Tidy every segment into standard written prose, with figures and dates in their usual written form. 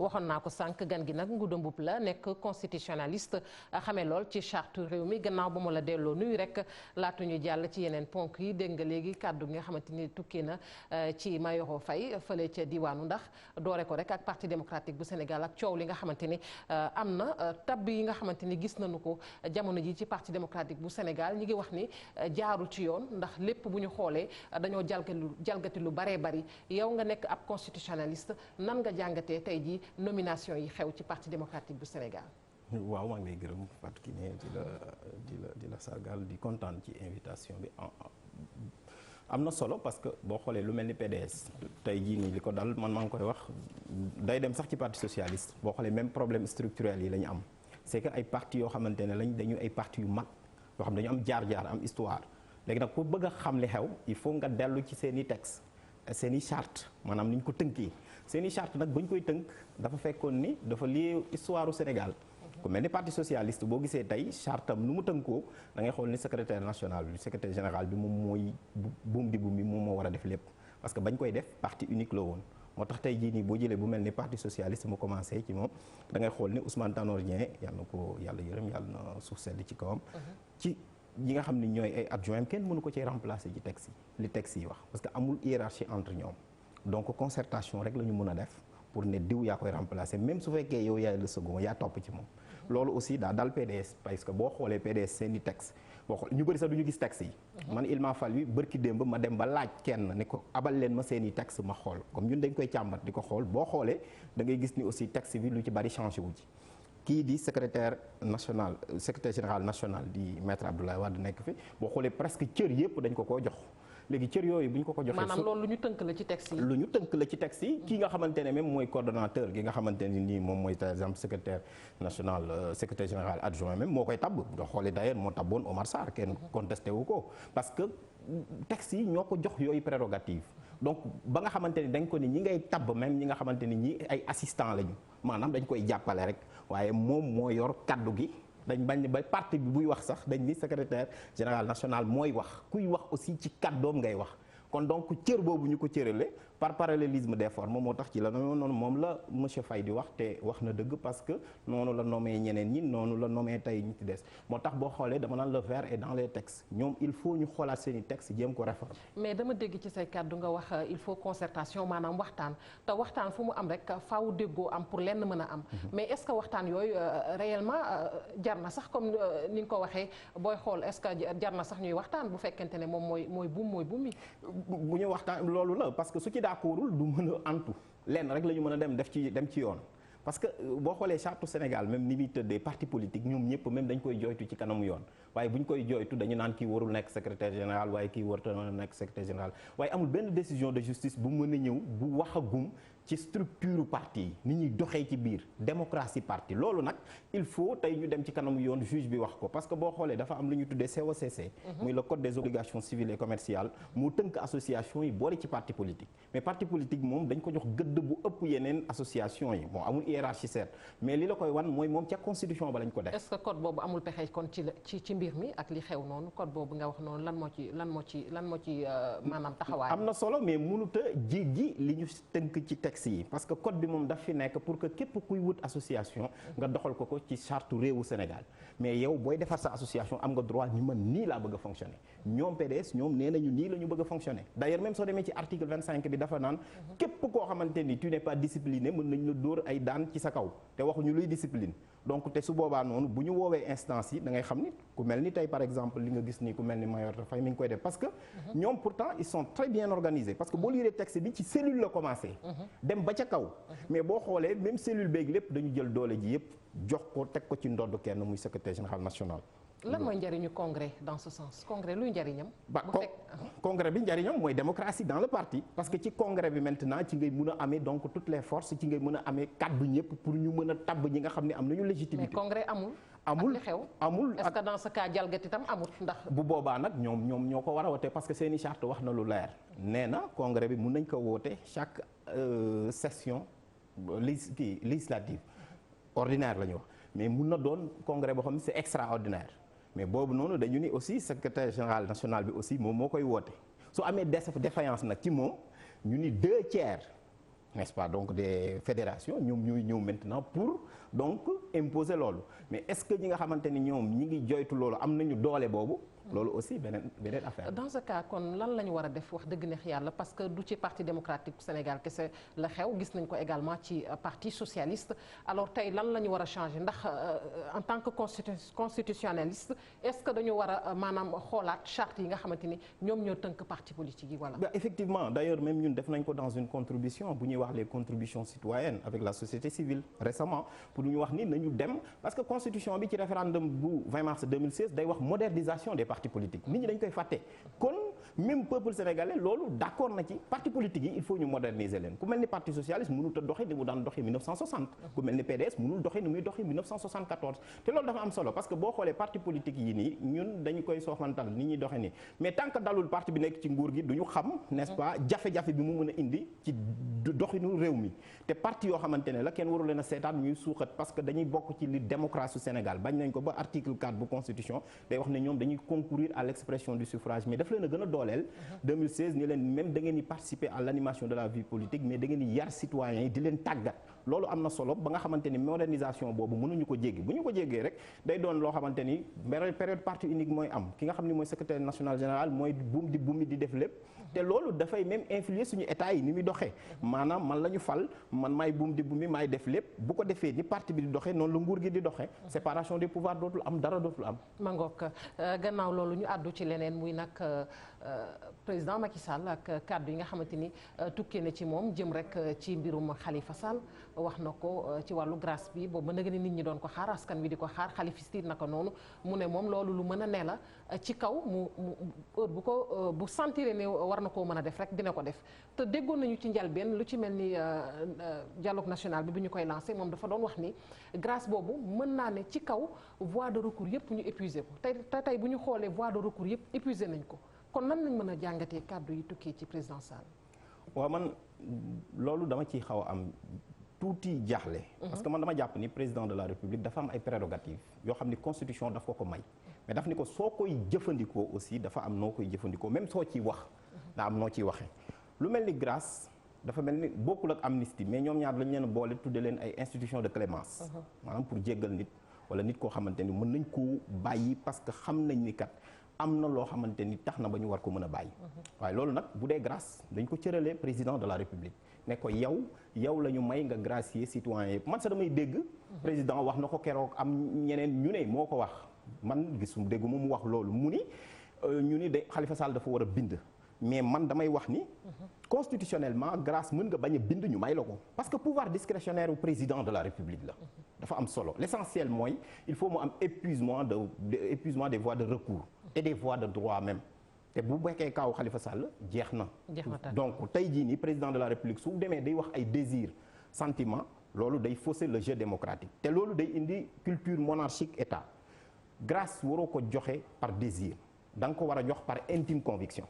waxoon naa ko sànq gan gi nag Ngouda Mboup la nekk constitutionnaliste xamee lool ci charte réew mi gannaaw ba mu la delloo nuyu rek laatu ñu jàll ci yeneen ponk yi dégg nga léegi kàddu gi nga xamante ni tukkee na ci Mayoro Faye fële ca diwaanu ndax doore ko rek ak parti démocratique bu Sénégal ak coow li nga xamante ni am na tabb yi nga xamante ni gis nañu ko jamono ji ci parti démocratique bu Sénégal ñi ngi wax ni jaarul ci yoon ndax lépp bu ñu xoolee dañoo jalgati lu baree bari yow nga nekk ab constitutionnaliste nan nga jàngatee tey ji nomination yi xew ci parti démocratique bu Sénégal. waaw maa ngi lay gërëm Fatou Kiné di la sargal di kontaan ci invitation bi am na solo parce que boo xoolee lu mel ni PDS tey jii nii li ko dal man maa ngi koy wax day dem sax ci parti socialiste boo xoolee même problème structurel yi la ñu am c'est que ay parti yoo xamante ne dañu ay parti yu mag yoo xam dañu am jaar-jaar am histoire léegi nag ku bëgg a xam li xew il faut nga dellu ci seen i texte seen i charte maanaam ni ñu ko tënkee seen i charte nag bu ñu koy tënk dafa fekkoon ni dafa lié histoire u Sénégal ku mel ni parti socialiste boo gisee tey charte am nu mu tënkoo da ngay xool ni secrétaire national bi secrétaire général bi moom mooy buum bi moom moo war a def lépp parce que bañ koy def parti unique la woon moo tax tey jii nii boo jëlee bu mel ni parti socialiste mu commencé ci moom da ngay xool ni Ousmane Tanor Dieng yàlla na ko yàlla yërëm yàlla na suuf sedd ci kawam ci ñi nga xam ne ñooy ay adjoint kenn mënu ko ci remplacer ci texte yi li texte yi wax parce que amul hiérarchie entre ñoom donc concertation rek la ñu mën a def pour ne diw yaa koy remplacer même su fekkee yow yaay le second yaa topp ci moom loolu aussi daa dal PDS parce que boo xoolee PDS seen i texte boo xool ñu bëri sax du ñu gis texte yi man il m'a fallu bërki démb ma dem ba laaj kenn ne ko abal leen ma seen i texte ma xool comme ñun dañ koy càmbat di ko xool boo xoolee da ngay gis ni aussi texte bi lu ci bari changé wu ci kii di secrétaire général national di maître Abdoulaye Wade nekk fi boo xoolee presque cër yëpp dañ ko koo jox léegi cër yooyu bu ñu ko joxee maanaam loolu lu ñu tënk la ci texte yi. lu ñu tënk la ci texte yi kii nga xamante ne même mooy coordonnateur gi nga xamante ne nii moom mooy par exemple secrétaire général adjoint même moo koy tabb doo xoolee d'ailleurs moo tabboon Omar Sarr kenn contesté wu ko parce que texte yi ñoo ko jox yooyu prérogative donc ba nga xamante ni dañ ko ni ñi ngay tabb même ñi nga xamante ni ñi ay assistant lañu maanaam dañ koy jàppale rek waaye moom moo yor kaddu gi dañ bañ ba parti bi buy wax sax dañ ni secrétaire général national mooy wax kuy wax aussi ci kàddoom ngay wax kon donc cër boobu ñu ko cërale par parallélisme des formes moo tax ci la noonu moom la monsieur Faye di wax te wax na dëgg parce que noonu la nommé ñeneen ñi noonu la nommé tey ñu ci des moo tax boo xoolee dama naan le ver est dans les textes ñoom il faut ñu xoolaat seen i textes jéem ko réformer. mais dama dégg ci say kàddu nga wax il faut concertation maanaam waxtaan te waxtaan fu mu am rek faaw déggoo am pour lenn mën a am. mais est-ce que waxtaan yooyu réellement jar na sax comme ni nga ko waxee booy xool est-ce que jar na sax ñuy waxtaan bu fekkente ne moom mooy buum yi. bu ñu waxtaan loolu la parce que su ci d'accordul du mën a antu lenn rek la ñu mën a dem ci yoon parce que boo xoolee charte Sénégal même ni muy tëddee parti politique ñoom ñëpp même dañ koy jooytu ci kanamu yoon waaye bu ñu koy jooytu dañu naan kii warul nekk secrétaire général waaye kii warta nekk secrétaire général waaye amul benn décision de justice bu mën a ñëw bu waxagum ci structure parti yi ni ñuy doxee ci biir démocratie parti loolu nag il faut tey ñu dem ci kanamu yoon juge bi wax ko parce que boo xoolee dafa am lu ñu tuddee COCC muy le code des obligations civiles et commerciales mu tënk association yi boole ci parti politique mais parti politique moom dañ ko jox gëdd bu ëpp yeneen association yi bon amul hiérarchie certes mais li la koy wan mooy moom ca constitution ba lañ ko def. est-ce que code boobu amul pexe kon ci mbir mi ak li xew noonu code boobu nga wax noonu lan moo ci maanaam taxawaay. am na solo mais mënut a jéggi li ñu tënk ci texte yi parce que code bi moom daf fi nekk pour que képp kuy wut association nga doxal ko ci charte réewu Sénégal mais yow booy defar sa association am nga droit ni man nii laa bëgg a fonctionner ñoom PDS ñoom nee nañu nii la ñu bëgg a fonctionner d'ailleurs même soo demee ci article 25 bi dafa naan képp koo xamante ni tu n'es pas discipliné mën nañ la dóor ay daan ci sa kaw te waxuñu luy discipline donc te su boobaa noonu bu ñu woowee instance yi da ngay xam ni ku mel ni tey par exemple li nga gis nii ku mel ni Mayoro Faye mi ngi koy def parce que ñoom pourtant ils sont très bien organisés parce que boo lire texte bi ci cellule la commencé dem ba ca kaw mais boo xoolee même cellule beeg lépp dañu jël doole ji yëpp jox ko teg ko ci ndodd kenn muy secrétaire général national. lan mooy njëriñu congrès dans ce sens congrès luy njëriñam. congrès bi njëriñam mooy démocratie dans le parti parce que ci congrès bi maintenant ci ngay mën a amee donc toutes les forces ci ngay mën a amee kaddu ñëpp pour ñu mën a tabb ñi nga xam ne am nañu légitimité. mais congrès amul. amul ak li xew amul est-ce que dans ce cas jalgati tam amul ndax. bu boobaa nag ñoom ñoo ko war a wote parce que seeni charte wax na lu leer nee na congrès bi mun nañ ko woote chaque session législative ordinaire la ñu wax mais mun na doon congrès boo xam ne c'est extraordinaire mais boobu noonu dañu ni aussi secrétaire général national bi aussi moom moo koy woote su amee défaillance nag ci moom ñu ni 2/3 n'est-ce pas, donc des fédérations ñoom ñooy ñëw maintenant pour donc imposer loolu mais est-ce que ñi nga xamante ni ñoom ñi ngi joytu loolu am nañu doole boobu loolu aussi beneen affaire. dans ce cas kon lan la ñu war a def wax dëgg neex yàlla parce que du ci parti démocratique Sénégal kese la xew gis nañ ko également ci parti socialiste alors tey lan la ñu war a changer ndax en tant que constitutionnaliste est-ce que dañu war a maanaam xoolaat charte yi nga xamante ni ñoom ñoo tënk parti politique yi voilà. Effectivement d'ailleurs même ñun def nañ ko dans une contribution bu ñuy wax les contributions citoyennes avec la société civile récemment pour ñu wax ni nañu dem parce que constitution bi ci référendum bu 20 mars 2016 day wax modernisation des partis politiques nit ñi dañ koy fàtte kon même peuple sénégalais loolu d'accord na ci parti politique yi il faut ñu moderniser leen ku mel ni parti socialiste mënul a doxee ni mu daan doxee 1960 ku mel ni PDS mënul doxee ni muy doxee 1974 te loolu dafa am solo parce que boo xoolee parti politique yi nii ñun dañu koy soofantal ni ñuy doxee nii mais tant que dalul parti bi nekk ci nguur gi du ñu xam n'est-ce pas jafe-jafe bi mu mën a indi ci doxinu réew mi te parti yoo xamante ne la kenn waru leen a seetaan ñuy suuxat parce que dañuy bokk ci li démocratie Sénégal bañ nañ ko ba article 4 bu constitution day wax ne ñoom dañuy concourir à l'expression du suffrage mais daf leen a gën a dooleel 2016 ni leen même da ngeen di participer à l'animation de la vie politique mais da ngeen di yar citoyens yi di leen tàggat loolu am na solo ba nga xamante ni modernisation boobu mënuñu ko jéggi bu ñu ko jéggee rek day doon loo xamante ni période parti unique mooy am ki nga xam ni mooy secrétaire national général mooy buum di def lépp te loolu dafay même influer suñu état yi ni muy doxee maanaam man la ñu fal man maay buum mi maay def lépp bu ko defee ni parti bi di doxee noonu la nguur gi di doxee séparation des pouvoirs dootul am dara dootul am mangook gannaaw loolu ñu àddu ci leneen muy nag président Macky Sall ak kàddu yi nga xamante ni tukkee na ci moom jëm rek ci mbirum Khalifa Sall wax na ko ci wàllu grâce bi boobu ba nag nit ñi doon ko xaar askan wi di ko xaar xalifistir na ko noonu mu ne moom loolu lu mën a ne la ci kaw mu heure bu ko bu sentir ne war na koo mën a def rek dina ko def te déggoon nañu ci njalbeen lu ci mel ni dialogue national bi bu ñu koy lancé moom dafa doon wax ni grâce boobu mën naa ne ci kaw voie de recours yëpp ñu épuisé ko tey bu ñu xoolee voie de recours yëpp épuisé nañ ko kon nan lañ mën a jàngatee kàddu yi tukkee ci président Sall. waaw man loolu dama ciy xaw a am tuuti jaaxle. parce que man dama jàpp ni président de la république dafa am ay prérogatives yoo xam ni constitution daf ko may mais daf ni ko soo koy jëfandikoo aussi dafa am noo koy jëfandikoo même soo ciy wax daa am noo ciy waxee lu mel ni grâce dafa mel ni bokkul ak amnistie mais ñoom ñaar lañ leen boole tudde leen ay institution de clémence maanaam pour jéggal nit wala nit koo xamante ni mën nañ koo bàyyi parce que xam nañ ni kat am na loo xamante ni tax na ba ñu war ko mën a bàyyi waaye loolu nag bu dee grâce dañ ko cëralee président de la république ne ko yow la ñu may nga gracier citoyen yëpp man sax damay dégg président wax na ko keroog am ñeneen ñu ne moo ko wax man gisum dégg mu wax loolu mu ni ñu ni de Khalifa Sall dafa war a bind mais man damay wax ni constitutionnellement grâce mën nga bañ a bind ñu may la ko parce que pouvoir discrétionnaire au président de la république la dafa am solo l'essentiel mooy il faut mu am épuisement des voies de recours et des voies de droit même te bu bekkee kaw Khalifa Sall jeex na donc tey jii nii président de la république su demee day wax ay désir sentiment loolu day fausser le jeu démocratique te loolu day indi culture monarchique état grâce waroo ko joxe par désir da nga ko war a jox par intime conviction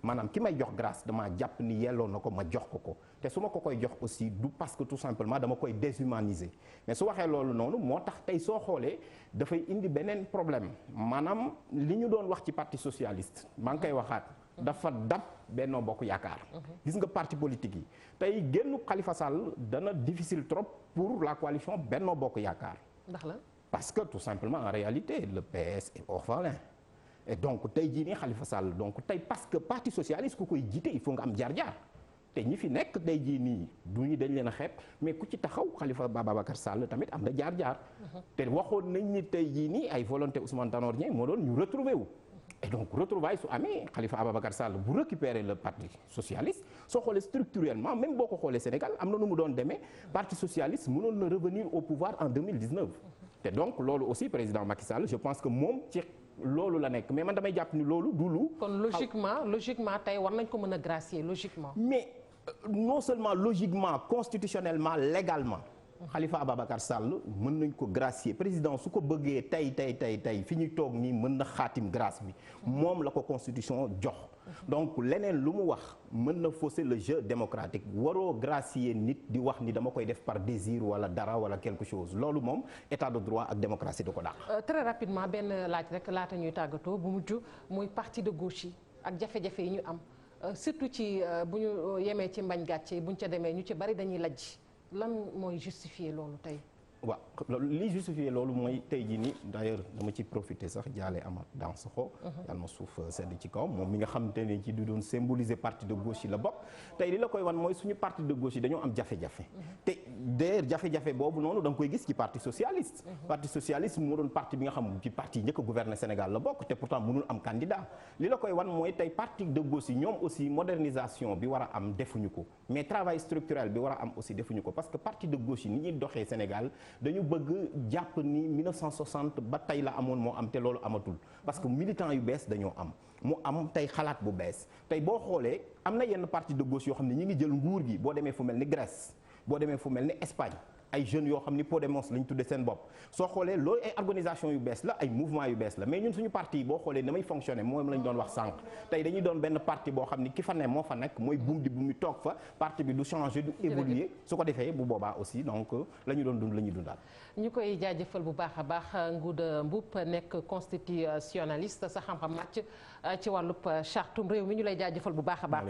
maanaam ki may jox grâce dama jàpp ni yelloo na ko ma jox ko te su ma ko koy jox aussi du parce que tout simplement dama koy déshumaniser mais su waxee loolu noonu moo tax tey soo xoolee dafay indi beneen problème maanaam li ñu doon wax ci parti socialiste maa ngi koy waxaat dafa dab Benno Bokk Yaakaar gis nga parti politique yi tey génnu Khalifa Sall dana difficile trop pour la coalition Benno Bokk Yaakaar ndax la parce que tout simplement en réalité le PS est orphelin et donc tey jii nii Khalifa Sall donc tey parce que parti socialiste ku koy jiite il faut nga am jaar-jaar te ñi fi nekk tey jii nii du ñu dañ leen a xeeb mais ku ci taxaw Khalifa Babacar Sall tamit am na jaar-jaar te waxoon nañ ni tey jii nii ay volonté Ousmane Tanor Dieng moo doon ñu retrouver wu et donc retrouvailles su amee Khalifa Ababacar Sall bu récupérer le parti socialiste soo xoolee structurellement même boo ko xoolee Sénégal am na nu mu doon demee parti socialiste mënoon na revenir au pouvoir en 2019 te donc loolu aussi président Macky Sall je pense que moom ci loolu la nekk mais man damay jàpp ni loolu du lu. kon logiquement tey war nañ ko mën a gracier logiquement. mais non seulement logiquement constitutionnellement légalement. Khalifa Ababacar Sall mën nañ ko gracier président su ko bëggee tey fi ñuy toog nii mën na xaatim grâce bi moom la ko constitution jox. donc leneen lu mu wax mën na fausser le jeu démocratique waroo gracier nit di wax ni dama koy def par désir wala dara wala quelque chose loolu moom état de droit ak démocratie da ko dàq. très rapidement benn laaj rek laata ñuy tàggatoo bu mujj muy parti de gauche yi ak jafe-jafe yi ñu am surtout ci bu ñu yemee ci mbañ gàcce bu ñu ca demee ñu ci bari dañuy lajj lan mooy justifier loolu tey. waaw li justifié loolu mooy tey jii nii d'ailleurs dama ci profité sax jaale Amath Dansokho yàlla ma suuf sedd ci kaw moom mi nga xamante ne ci du doon symboliser parti de gauche yi la bokk tey li la koy wan mooy suñu parti de gauche yi dañoo am jafe-jafe te d'ailleurs jafe-jafe boobu noonu da nga koy gis ci parti socialiste parti socialiste moo doon parti bi nga xam ci parti yi njëkk a gouverner Sénégal la bokk te pourtant mënul am candidat li la koy wan mooy tey parti de gauche yi ñoom aussi modernisation bi war a am defuñu ko mais travail structurel bi war a am aussi defuñu ko parce que parti de gauche yi ni ñuy doxee Sénégal dañu bëgg jàpp ni 1960 ba tey la amoon moo am te loolu amatul parce que militants yu bees dañoo am mu am tey xalaat bu bees tey boo xoolee am na yenn parti de gauche yoo xam ne ñi ngi jël nguur gi boo demee fu mel ni Grèce boo demee fu mel ni Espagne ay jeunes yoo xam ni Podemos lañ tudde seen bopp soo xoolee loolu ay organisation yu bees la ay mouvement yu bees la mais ñun suñu parti yi boo xoolee damay fonctionner moom lañ doon wax sànq tey dañuy doon benn parti boo xam ni ki fa ne moo fa nekk mooy buum di bu mu toog fa parti bi du changer du évoluer su ko defee bu boobaa aussi donc la ñu doon dund la ñuy dundaal. ñu koy jaajëfal bu baax a baax Ngouda Mboup nekk constitutionnaliste sa xam-xam màcc ci wàllub chartum réew mi ñu lay jaajëfal bu baax a baax.